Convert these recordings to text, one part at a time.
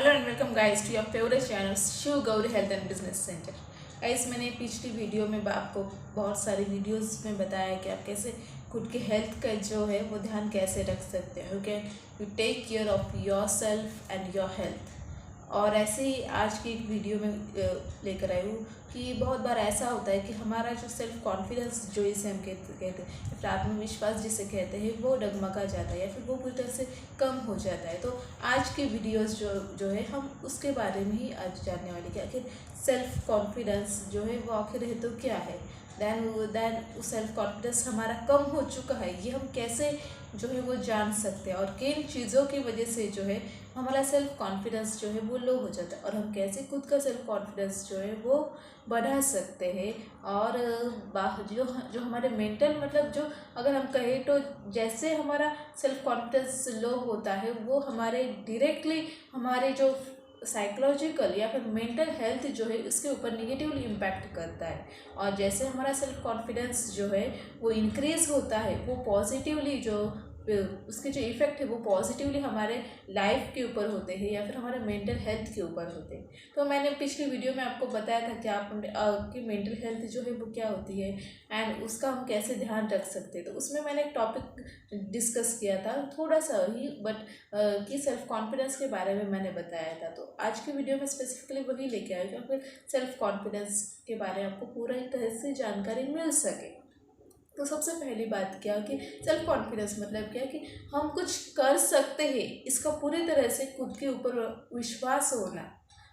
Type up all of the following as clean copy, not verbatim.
Hello and welcome guys to your favourite channel Shiv Gauri health and business centre. Guys मैंने पिछली video में आपको बहुत सारी वीडियोस में बताया कि आप कैसे खुद के हेल्थ का जो है वो ध्यान कैसे रख सकते हैं। Okay, you take care of yourself and your health. और ऐसे ही आज की एक वीडियो में लेकर आई हूँ कि बहुत बार ऐसा होता है कि हमारा जो सेल्फ कॉन्फिडेंस जो इसे हम कहते हैं या फिर आत्मविश्वास जिसे कहते हैं वो डगमगा जाता है या फिर वो पूरी तरह से कम हो जाता है। तो आज के वीडियोस जो है हम उसके बारे में ही आज जानने वाले कि आखिर सेल्फ कॉन्फिडेंस जो है वो आखिर है तो क्या है। दैन सेल्फ कॉन्फिडेंस हमारा कम हो चुका है, ये हम कैसे जो है वो जान सकते हैं और किन चीज़ों की वजह से जो है हमारा सेल्फ कॉन्फिडेंस जो है वो लो हो जाता है और हम कैसे खुद का सेल्फ कॉन्फिडेंस जो है वो बढ़ा सकते हैं। और जो हमारे मेंटल मतलब जो अगर हम कहें तो जैसे हमारा सेल्फ कॉन्फिडेंस लो होता है वो हमारे डायरेक्टली हमारे जो साइकोलॉजिकल या फिर मेंटल हेल्थ जो है उसके ऊपर निगेटिवली इम्पैक्ट करता है। और जैसे हमारा सेल्फ कॉन्फिडेंस जो है वो इंक्रीज़ होता है वो पॉजिटिवली जो उसके जो इफ़ेक्ट है वो पॉजिटिवली हमारे लाइफ के ऊपर होते हैं या फिर हमारे मेंटल हेल्थ के ऊपर होते हैं। तो मैंने पिछली वीडियो में आपको बताया था कि आपकी मेंटल हेल्थ जो है वो क्या होती है एंड उसका हम कैसे ध्यान रख सकते हैं। तो उसमें मैंने एक टॉपिक डिस्कस किया था थोड़ा सा ही बट कि सेल्फ कॉन्फिडेंस के बारे में मैंने बताया था। तो आज की वीडियो में स्पेसिफिकली वही लेके आई या फिर सेल्फ कॉन्फिडेंस के बारे में आपको पूरा एक तरह से जानकारी मिल सके। तो सबसे पहली बात क्या कि सेल्फ कॉन्फिडेंस मतलब क्या कि हम कुछ कर सकते हैं, इसका पूरी तरह से खुद के ऊपर विश्वास होना।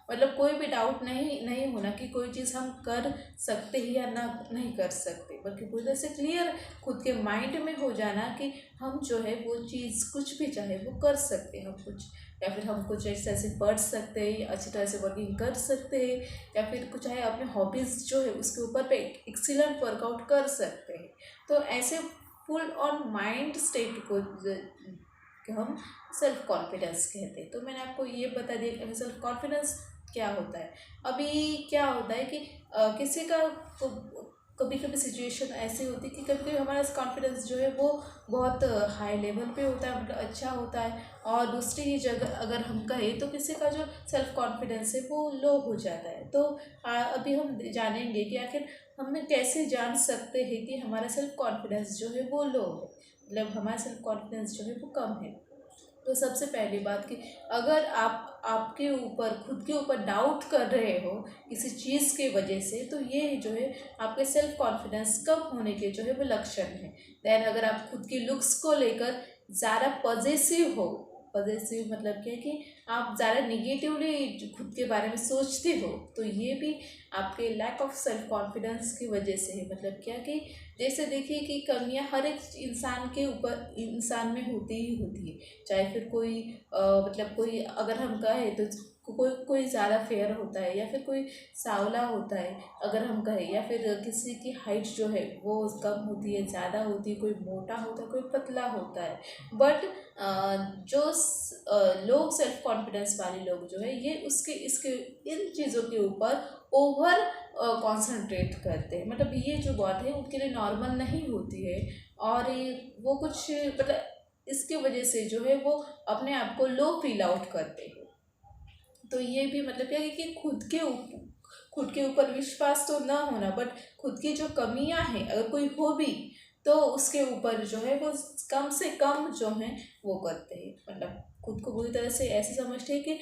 मतलब कोई भी डाउट नहीं होना कि कोई चीज़ हम कर सकते हैं या ना नहीं कर सकते, बल्कि पूरी तरह से क्लियर खुद के माइंड में हो जाना कि हम जो है वो चीज़ कुछ भी चाहे वो कर सकते हैं। हम कुछ या फिर हम कुछ ऐसे पढ़ सकते हैं, अच्छी तरह से वर्किंग कर सकते हैं या फिर कुछ चाहे अपने हॉबीज़ जो है उसके ऊपर पे एक्सीलेंट वर्कआउट कर सकते हैं। तो ऐसे फुल ऑन माइंड स्टेट को हम सेल्फ कॉन्फिडेंस कहते हैं। तो मैंने आपको ये बता दिया सेल्फ कॉन्फिडेंस क्या होता है। अभी क्या होता है कि किसी का कभी कभी सिचुएशन ऐसी होती है कि कभी कभी हमारा कॉन्फिडेंस जो है वो बहुत हाई लेवल पे होता है, मतलब अच्छा होता है। और दूसरी ही जगह अगर हम कहें तो किसी का जो सेल्फ कॉन्फिडेंस है वो लो हो जाता है। तो अभी हम जानेंगे कि आखिर हमें कैसे जान सकते हैं कि हमारा सेल्फ कॉन्फिडेंस जो है वो लो है, मतलब हमारा सेल्फ कॉन्फिडेंस जो है वो कम है। तो सबसे पहली बात कि अगर आपके ऊपर खुद के ऊपर डाउट कर रहे हो किसी चीज़ के वजह से, तो ये जो है आपके सेल्फ कॉन्फिडेंस कम होने के जो है वो लक्षण है। दैन अगर आप खुद की लुक्स को लेकर ज़्यादा पॉजिटिव हो, पॉजिटिव मतलब क्या है कि आप ज़्यादा निगेटिवली खुद के बारे में सोचते हो, तो ये भी आपके लैक ऑफ सेल्फ कॉन्फिडेंस की वजह से है। मतलब क्या कि जैसे देखिए कि कमियां हर एक इंसान में होती ही होती है। चाहे फिर कोई मतलब कोई अगर हम कहें तो कोई ज़्यादा फेयर होता है या फिर कोई सांवला होता है अगर हम कहें, या फिर किसी की हाइट जो है वो कम होती है ज़्यादा होती है, कोई मोटा होता है कोई पतला होता है। बट जो लो सेल्फ कॉन्फिडेंस वाले लोग जो है ये इसके इन चीज़ों के ऊपर ओवर कॉन्सेंट्रेट करते हैं। मतलब ये जो बात है उनके लिए नॉर्मल नहीं होती है और वो कुछ मतलब इसके वजह से जो है वो अपने आप को लो फील आउट करते हैं। तो ये भी मतलब क्या है कि खुद के ऊपर विश्वास तो ना होना, बट खुद की जो कमियां हैं अगर कोई हो भी तो उसके ऊपर जो है वो कम से कम जो है वो करते हैं। मतलब खुद को पूरी तरह से ऐसे समझते हैं कि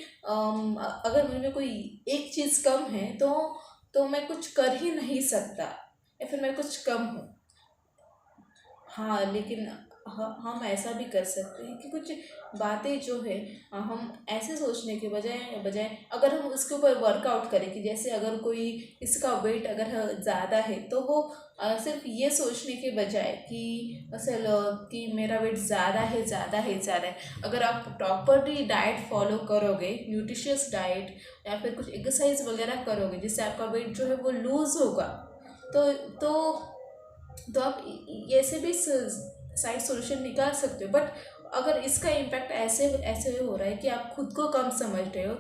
अगर मुझ में कोई एक चीज़ कम है तो मैं कुछ कर ही नहीं सकता या फिर मैं कुछ कम हूँ। हाँ लेकिन हम ऐसा भी कर सकते हैं कि कुछ बातें जो है हम ऐसे सोचने के बजाय बजाय अगर हम उसके ऊपर वर्कआउट करें कि जैसे अगर कोई इसका वेट अगर ज़्यादा है तो वो सिर्फ ये सोचने के बजाय कि असल कि मेरा वेट ज़्यादा है, अगर आप प्रॉपरली डाइट फॉलो करोगे, न्यूट्रिशियस डाइट या फिर कुछ एक्सरसाइज वगैरह करोगे जिससे आपका वेट जो है वो लूज़ होगा, तो तो तो आप ऐसे भी साइड सॉल्यूशन निकाल सकते हो। बट अगर इसका इम्पैक्ट ऐसे ऐसे हो रहा है कि आप खुद को कम समझ रहे हो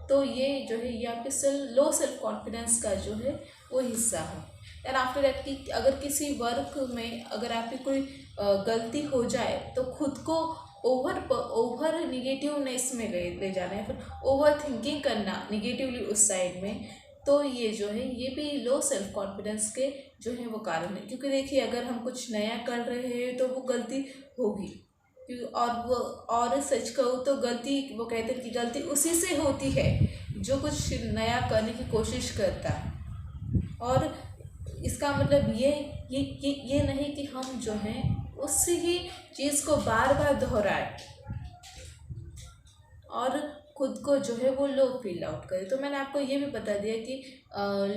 तो ये जो है ये आपके लो सेल्फ कॉन्फिडेंस का जो है वो हिस्सा है। एंड आफ्टर दैट कि अगर किसी वर्क में अगर आपकी कोई गलती हो जाए तो खुद को ओवर निगेटिवनेस में ले जाना है, फिर ओवर थिंकिंग करना निगेटिवली उस साइड में, तो ये जो है ये भी लो सेल्फ कॉन्फिडेंस के जो है वो कारण है। क्योंकि देखिए, अगर हम कुछ नया कर रहे हैं तो वो गलती होगी, और सच कहूँ तो गलती, वो कहते हैं कि गलती उसी से होती है जो कुछ नया करने की कोशिश करता है। और इसका मतलब ये नहीं कि हम जो है उसी ही चीज़ को बार बार दोहराए और खुद को जो है वो लो फील आउट करे। तो मैंने आपको ये भी बता दिया कि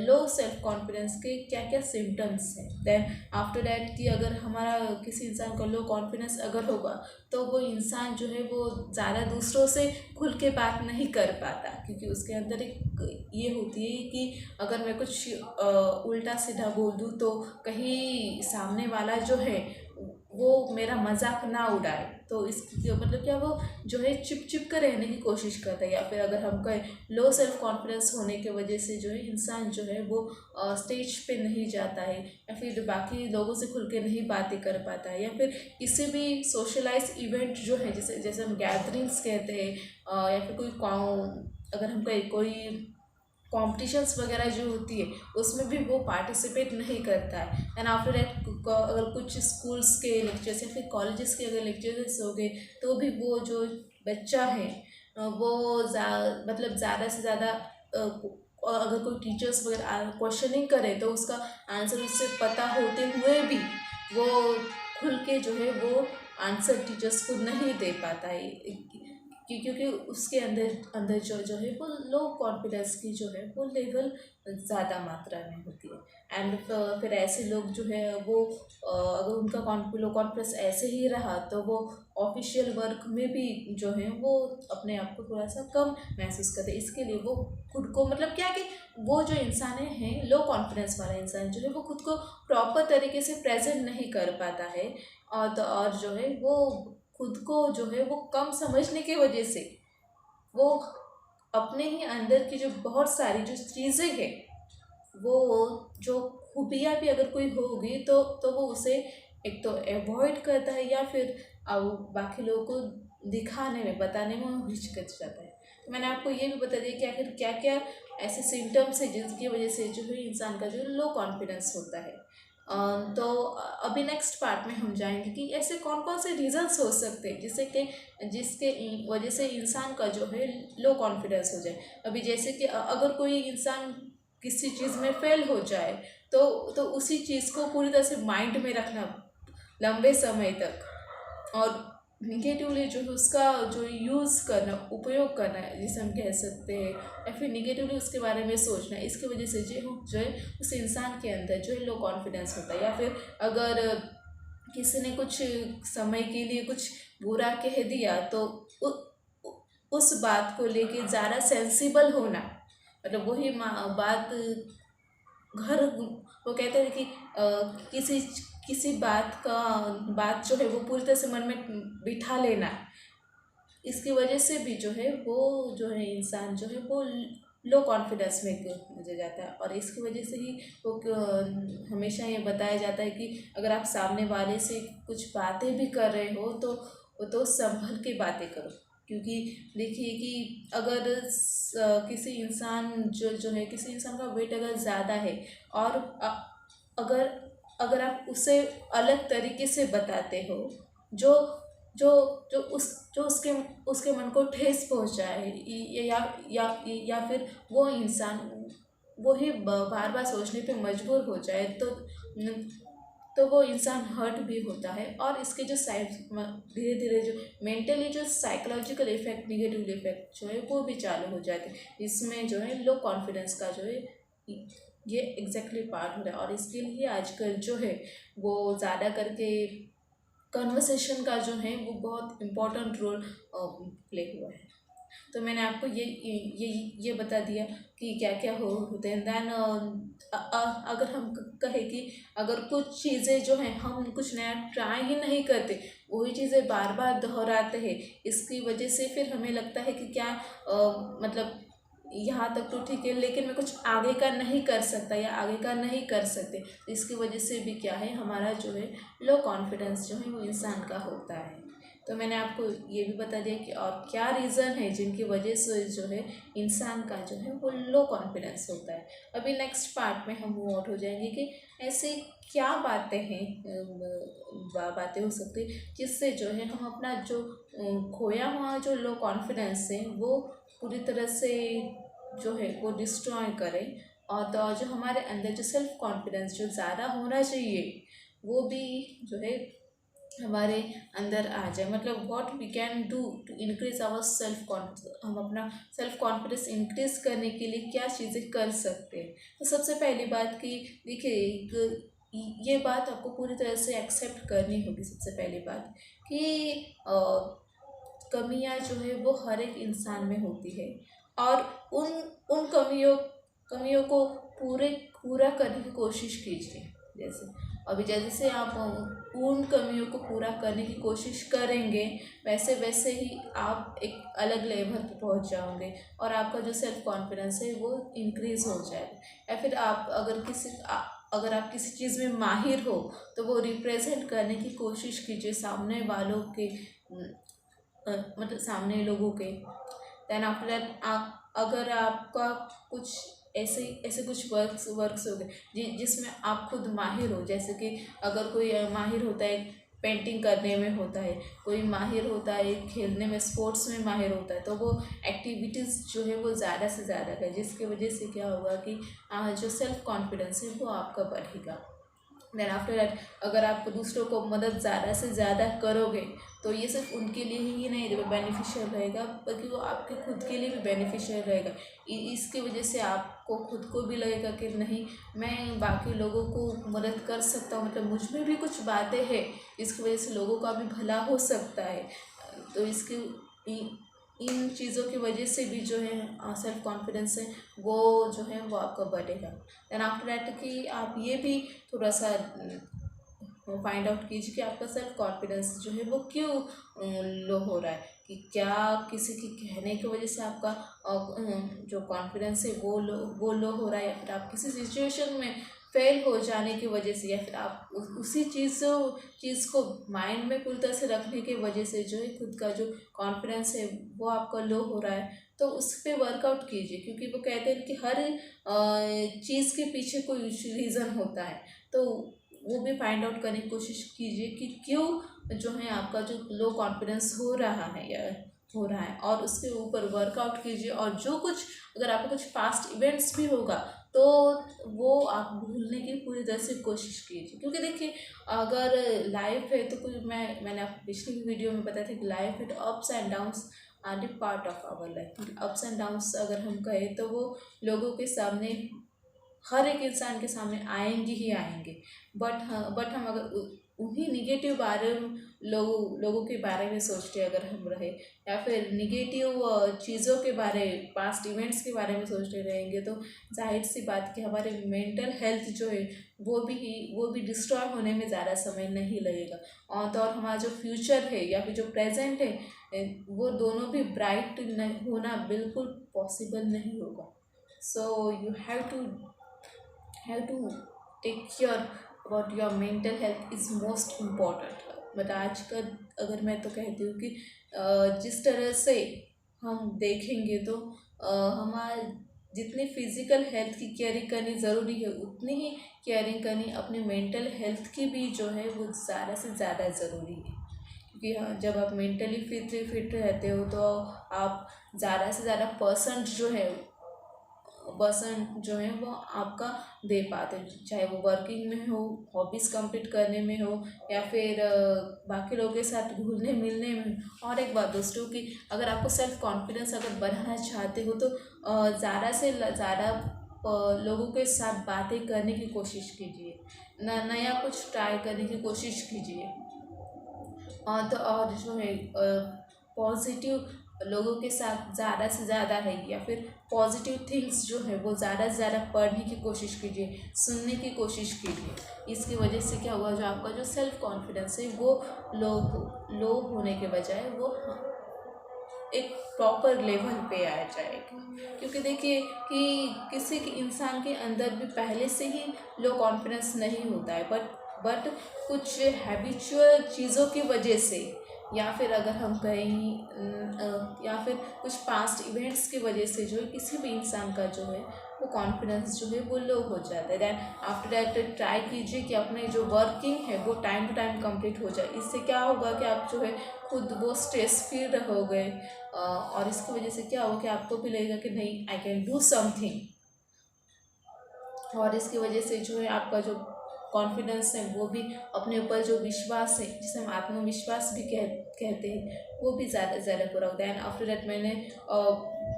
लो सेल्फ कॉन्फिडेंस के क्या क्या सिम्टम्स हैं। देन आफ्टर डैट कि अगर हमारा किसी इंसान का लो कॉन्फिडेंस अगर होगा तो वो इंसान जो है वो ज़्यादा दूसरों से खुल के बात नहीं कर पाता, क्योंकि उसके अंदर एक ये होती है कि अगर मैं कुछ उल्टा सीधा बोल दूँ तो कहीं सामने वाला जो है वो मेरा मजाक ना उड़ाए। तो इसकी मतलब क्या, वो जो है चिप कर रहने की कोशिश करता है। या फिर अगर हम कहें लो सेल्फ कॉन्फिडेंस होने के वजह से जो है इंसान जो है वो स्टेज पे नहीं जाता है, या फिर बाकी लोगों से खुल के नहीं बातें कर पाता है, या फिर किसी भी सोशलाइज इवेंट जो है, जैसे हम गैदरिंग्स कहते हैं, या फिर अगर हम कहें कोई कॉम्पिटिशन्स वगैरह जो होती है उसमें भी वो पार्टिसिपेट नहीं करता है। एंड आफ्टर दैट अगर कुछ स्कूल्स के लेक्चर्स या फिर कॉलेजेस के अगर लेक्चर्स हो गए तो भी वो जो बच्चा है वो मतलब ज़्यादा से ज़्यादा अगर कोई टीचर्स वगैरह क्वेश्चनिंग करे तो उसका आंसर उससे पता होते हुए भी वो खुल के जो है वो आंसर टीचर्स को नहीं दे पाता है, क्योंकि उसके अंदर जो है वो लो कॉन्फिडेंस की जो है वो लेवल ज़्यादा मात्रा में होती है। एंड फिर ऐसे लोग जो है वो अगर उनका लो कॉन्फिडेंस ऐसे ही रहा तो वो ऑफिशियल वर्क में भी जो है वो अपने आप को थोड़ा सा कम महसूस करते। इसके लिए वो खुद को, मतलब क्या कि वो जो इंसान है लो कॉन्फिडेंस वाला इंसान जो है वो खुद को प्रॉपर तरीके से प्रेजेंट नहीं कर पाता है, और जो है वो खुद को जो है वो कम समझने की वजह से वो अपने ही अंदर की जो बहुत सारी जो चीज़ें हैं वो जो खूबियाँ भी अगर कोई होगी तो वो उसे एक तो अवॉइड करता है, या फिर बाकी लोगों को दिखाने में बताने में वो हिचकिच जाता है। तो मैंने आपको ये भी बता दिया कि आखिर क्या क्या ऐसे सिम्टम्स हैं जिसकी वजह से जो है इंसान का जो लो कॉन्फिडेंस होता है। तो अभी नेक्स्ट पार्ट में हम जाएंगे कि ऐसे कौन कौन से रीजंस हो सकते हैं जिसके वजह से इंसान का जो है लो कॉन्फिडेंस हो जाए। अभी जैसे कि अगर कोई इंसान किसी चीज़ में फेल हो जाए तो उसी चीज़ को पूरी तरह से माइंड में रखना लंबे समय तक, और निगेटिवली जो है उसका जो यूज़ करना, उपयोग करना है जिसे हम कह सकते हैं, या फिर निगेटिवली उसके बारे में सोचना है, इसकी वजह से जो है उस इंसान के अंदर जो है लो कॉन्फिडेंस होता है। या फिर अगर किसी ने कुछ समय के लिए कुछ बुरा कह दिया तो उस बात को लेके ज़्यादा सेंसिबल होना, मतलब वही बात घर, वो कहते हैं कि किसी बात जो है वो पूरी तरह से मन में बिठा लेना, इसकी वजह से भी जो है वो जो है इंसान जो है वो लो कॉन्फिडेंस में मुझे जाता है। और इसकी वजह से ही वो हमेशा ये बताया जाता है कि अगर आप सामने वाले से कुछ बातें भी कर रहे हो तो संभल के बातें करो, क्योंकि देखिए कि अगर किसी इंसान का वेट अगर ज़्यादा है और अगर आप उसे अलग तरीके से बताते हो जो जो जो उसके मन को ठेस पहुंचाए, या फिर वो इंसान वही बार बार सोचने पे मजबूर हो जाए तो वो इंसान हर्ट भी होता है। और इसके जो धीरे धीरे जो मेंटली जो साइकोलॉजिकल इफेक्ट, निगेटिव इफेक्ट जो है वो भी चालू हो जाते हैं। इसमें जो है लो कॉन्फिडेंस का जो है ये एग्जैक्टली पार्ट हो रहा है। और इसके लिए आजकल जो है वो ज़्यादा करके कन्वर्सेशन का जो है वो बहुत इम्पोर्टेंट रोल प्ले हुआ है। तो मैंने आपको ये बता दिया कि क्या क्या होते हैं। दैन अगर हम कहें कि अगर कुछ चीज़ें जो हैं हम कुछ नया ट्राई ही नहीं करते, वही चीज़ें बार बार दोहराते हैं, इसकी वजह से फिर हमें लगता है कि क्या मतलब यहाँ तक तो ठीक है लेकिन मैं कुछ आगे का नहीं कर सकता या आगे का नहीं कर सकते, इसकी वजह से भी क्या है हमारा जो है लो कॉन्फिडेंस जो है वो इंसान का होता है। तो मैंने आपको ये भी बता दिया कि और क्या रीज़न है जिनकी वजह से जो है इंसान का जो है वो लो कॉन्फिडेंस होता है। अभी नेक्स्ट पार्ट में हम मूव आउट हो जाएंगे कि ऐसे क्या बातें हैं, बातें हो सकती जिससे जो है हम अपना जो खोया हुआ जो लो कॉन्फिडेंस है वो पूरी तरह से जो है वो डिस्ट्रॉय करें, और तो जो हमारे अंदर जो सेल्फ कॉन्फिडेंस जो ज़्यादा होना चाहिए वो भी जो है हमारे अंदर आ जाए। मतलब what we can do to increase our self confidence, हम अपना सेल्फ कॉन्फिडेंस इंक्रीज करने के लिए क्या चीज़ें कर सकते हैं। तो सबसे पहली बात कि देखिए ये बात आपको पूरी तरह से एक्सेप्ट करनी होगी। सबसे पहली बात कि कमियां जो है वो हर एक इंसान में होती है, और उन उन कमियों को पूरा करने की कोशिश कीजिए। जैसे आप उन कमियों को पूरा करने की कोशिश करेंगे, वैसे वैसे ही आप एक अलग लेवल पर पहुंच जाओगे और आपका जो सेल्फ कॉन्फिडेंस है वो इंक्रीज़ हो जाएगा। या फिर अगर आप किसी चीज़ में माहिर हो तो वो रिप्रेजेंट करने की कोशिश कीजिए सामने वालों के, मतलब सामने लोगों के। देन आफ्टर दैट अगर आपका कुछ ऐसे ऐसे कुछ वर्क्स हो गए जिसमें आप खुद माहिर हो, जैसे कि अगर कोई माहिर होता है पेंटिंग करने में होता है, कोई माहिर होता है खेलने में, स्पोर्ट्स में माहिर होता है, तो वो एक्टिविटीज़ जो है वो ज़्यादा से ज़्यादा है, जिसकी वजह से क्या होगा कि जो सेल्फ कॉन्फिडेंस है वो आपका बढ़ेगा। देन आफ्टर दैट अगर आप दूसरों को मदद ज़्यादा से ज़्यादा करोगे तो ये सिर्फ उनके लिए ही नहीं बेनिफिशियल रहेगा, बल्कि वो आपके खुद के लिए भी बेनिफिशियल रहेगा। इसकी वजह से आपको खुद को भी लगेगा कि नहीं, मैं बाकी लोगों को मदद कर सकता हूँ, मतलब मुझ में भी कुछ बातें हैं इसकी वजह से लोगों का भी भला हो सकता है। तो इन चीज़ों की वजह से भी जो है सेल्फ कॉन्फिडेंस है वो जो है वो आपका बढ़ेगा। देन आफ्टर दैट कि आप ये भी थोड़ा सा फाइंड आउट कीजिए कि आपका सेल्फ कॉन्फिडेंस जो है वो क्यों लो हो रहा है, कि क्या किसी के कहने की वजह से आपका जो कॉन्फिडेंस है वो लो हो रहा है, या फिर आप किसी सिचुएशन में फेल हो जाने की वजह से, या फिर आप उसी चीज़ को माइंड में पूरी तरह से रखने की वजह से जो है खुद का जो कॉन्फिडेंस है वो आपका लो हो रहा है। तो उस पर वर्कआउट कीजिए, क्योंकि वो कहते हैं कि हर चीज़ के पीछे कोई रीज़न होता है। तो वो भी फाइंड आउट करने की कोशिश कीजिए कि क्यों जो है आपका जो लो कॉन्फिडेंस हो रहा है, और उसके ऊपर वर्कआउट कीजिए। और जो कुछ अगर आपका कुछ पास्ट इवेंट्स भी होगा तो वो आप भूलने की पूरी तरह से कोशिश कीजिए, क्योंकि देखिए अगर लाइफ है तो कुछ मैंने आपको पिछली वीडियो में बताया था कि लाइफ है तो ups and downs are the part of our life. Ups and downs अगर हम कहें तो वो लोगों के सामने, हर एक इंसान के सामने आएंगे ही आएंगे। बट हम अगर उन्हीं निगेटिव लोगों के बारे में सोचते अगर हम रहे, या फिर निगेटिव चीज़ों के बारे, पास्ट इवेंट्स के बारे में सोचते रहेंगे, तो जाहिर सी बात कि हमारे मेंटल हेल्थ जो है वो भी डिस्ट्रॉय होने में ज़्यादा समय नहीं लगेगा। और तो और हमारा जो फ्यूचर है या फिर जो प्रेजेंट है वो दोनों भी ब्राइट होना बिल्कुल पॉसिबल नहीं होगा। So you have to take care about your mental health is most important. But आज का अगर मैं तो कहती हूँ कि जिस तरह से हम देखेंगे तो हमारे जितनी फिज़िकल हेल्थ की केयरिंग करनी ज़रूरी है, उतनी ही केयरिंग करनी अपनी मेंटल हेल्थ की भी जो है वो ज़्यादा से ज़्यादा ज़रूरी है। क्योंकि हाँ, जब आप मेंटली फिट रहते हो तो आप ज़्यादा से ज़्यादा पर्सन जो है वो आपका दे पाते हैं, चाहे वो वर्किंग में हो, हॉबीज़ कंप्लीट करने में हो, या फिर बाकी लोगों के साथ घुलने मिलने में। और एक बात दोस्तों कि अगर आपको सेल्फ कॉन्फिडेंस अगर बढ़ाना चाहते हो तो ज़्यादा से ज़्यादा लोगों के साथ बातें करने की कोशिश कीजिए, नया कुछ ट्राई करने की कोशिश कीजिए। और जो है पॉजिटिव लोगों के साथ ज़्यादा से ज़्यादा है, या फिर पॉजिटिव थिंग्स जो है वो ज़्यादा से ज़्यादा पढ़ने की कोशिश कीजिए, सुनने की कोशिश कीजिए। इसकी वजह से क्या होगा, जो आपका जो सेल्फ कॉन्फिडेंस है वो लो होने के बजाय वो एक प्रॉपर लेवल पे आ जाएगा। क्योंकि देखिए कि किसी के इंसान के अंदर भी पहले से ही लो कॉन्फिडेंस नहीं होता है, बट कुछ हैबिचुअल चीज़ों की वजह से या फिर अगर हम कहीं या फिर कुछ पास्ट इवेंट्स की वजह से जो है किसी भी इंसान का जो है वो कॉन्फिडेंस जो है वो लो हो जाता है। दैन आफ्टर दैट ट्राई कीजिए कि अपने जो वर्किंग है वो टाइम टू टाइम कंप्लीट हो जाए। इससे क्या होगा कि आप जो है खुद वो स्ट्रेस फ्री रहोगे, और इसकी वजह से क्या होगा कि आपको भी लगेगा कि नहीं, आई कैन डू समथिंग। और इसकी वजह से जो है आपका जो कॉन्फिडेंस है वो भी, अपने ऊपर जो विश्वास है जिसे हम आत्मविश्वास भी कहते हैं, वो भी ज़्यादा से ज़्यादा पूरा होता है। एंड आफ्टर दैट मैंने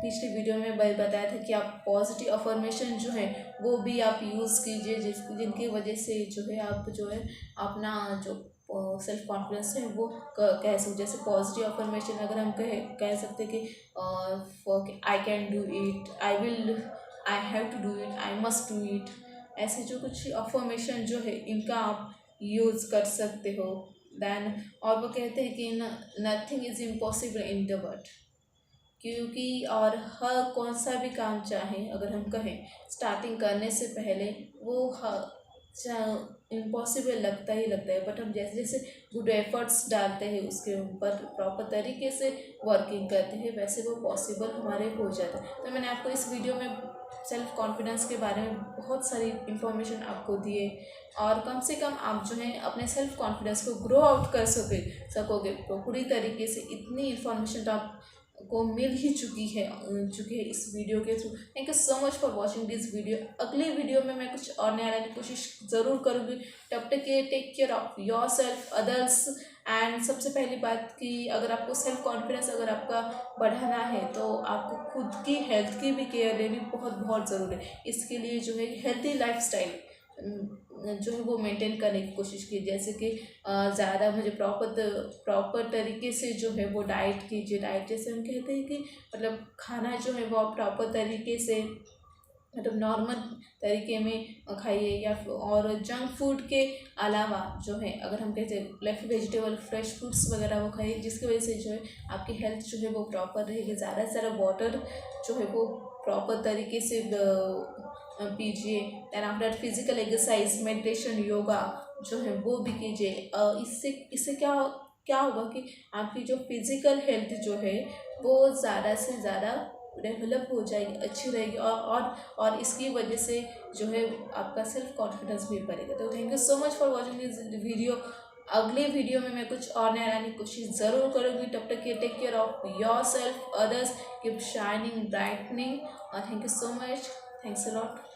पिछली वीडियो में बताया था कि आप पॉजिटिव अफर्मेशन जो है वो भी आप यूज़ कीजिए, जिनकी वजह से जो है आप जो है अपना जो सेल्फ कॉन्फिडेंस है वो कह सकते। जैसे पॉजिटिव अफर्मेशन अगर हम कह सकते कि I can do it, I will, I have to do it, I must do it, ऐसे जो कुछ अफर्मेशन जो है इनका आप यूज़ कर सकते हो। दैन और वो कहते हैं कि nothing is impossible in the world, क्योंकि और हर कौन सा भी काम चाहे अगर हम कहें स्टार्टिंग करने से पहले वो इम्पॉसिबल लगता ही लगता है, बट हम जैसे जैसे गुड एफर्ट्स डालते हैं, उसके ऊपर प्रॉपर तरीके से वर्किंग करते हैं, वैसे वो पॉसिबल हमारे हो जाता है। तो मैंने आपको इस वीडियो में सेल्फ कॉन्फिडेंस के बारे में बहुत सारी इंफॉर्मेशन आपको दिए, और कम से कम आप जो है अपने सेल्फ कॉन्फिडेंस को ग्रो आउट कर सकोगे तो पूरी तरीके से। इतनी इन्फॉर्मेशन तो आप को मिल ही चुकी है इस वीडियो के through. Thank you so much for watching this video. अगले वीडियो में मैं कुछ और नया लाने की कोशिश ज़रूर करूँगी। तब तक के take care of yourself, others. And सबसे पहली बात कि अगर आपको सेल्फ कॉन्फिडेंस अगर आपका बढ़ाना है तो आपको खुद की हेल्थ की भी केयर लेनी बहुत बहुत ज़रूरी है। इसके लिए जो है हेल्थी लाइफस्टाइल जो है वो मेंटेन करने की कोशिश की, जैसे कि ज़्यादा मुझे प्रॉपर तरीके से जो है वो डाइट कीजिए। डाइट जैसे हम कहते हैं कि मतलब खाना जो है वो आप प्रॉपर तरीके से, मतलब नॉर्मल तरीके में खाइए, या और जंक फूड के अलावा जो है अगर हम कहते हैं लेफ्ट वेजिटेबल फ्रेश फ्रूट्स वगैरह वो खाइए, जिसकी वजह से जो है आपकी हेल्थ जो है वो प्रॉपर रहेगी। ज़्यादा से ज़्यादा वाटर जो है वो प्रॉपर तरीके से पीजिए। Then after physical exercise, meditation, yoga जो है वो भी कीजिए। इससे क्या क्या होगा कि आपकी जो फिजिकल हेल्थ जो है वो ज़्यादा से ज़्यादा डेवलप हो जाएगी, अच्छी रहेगी, और इसकी वजह से जो है आपका सेल्फ कॉन्फिडेंस भी बढ़ेगा। तो thank you so much for watching this video. अगले वीडियो में मैं कुछ और नया लाने की कोशिश ज़रूर करूँगी। तब तक के take care of yourself, others, keep shining, brightening, और thank you so much. Thanks a lot.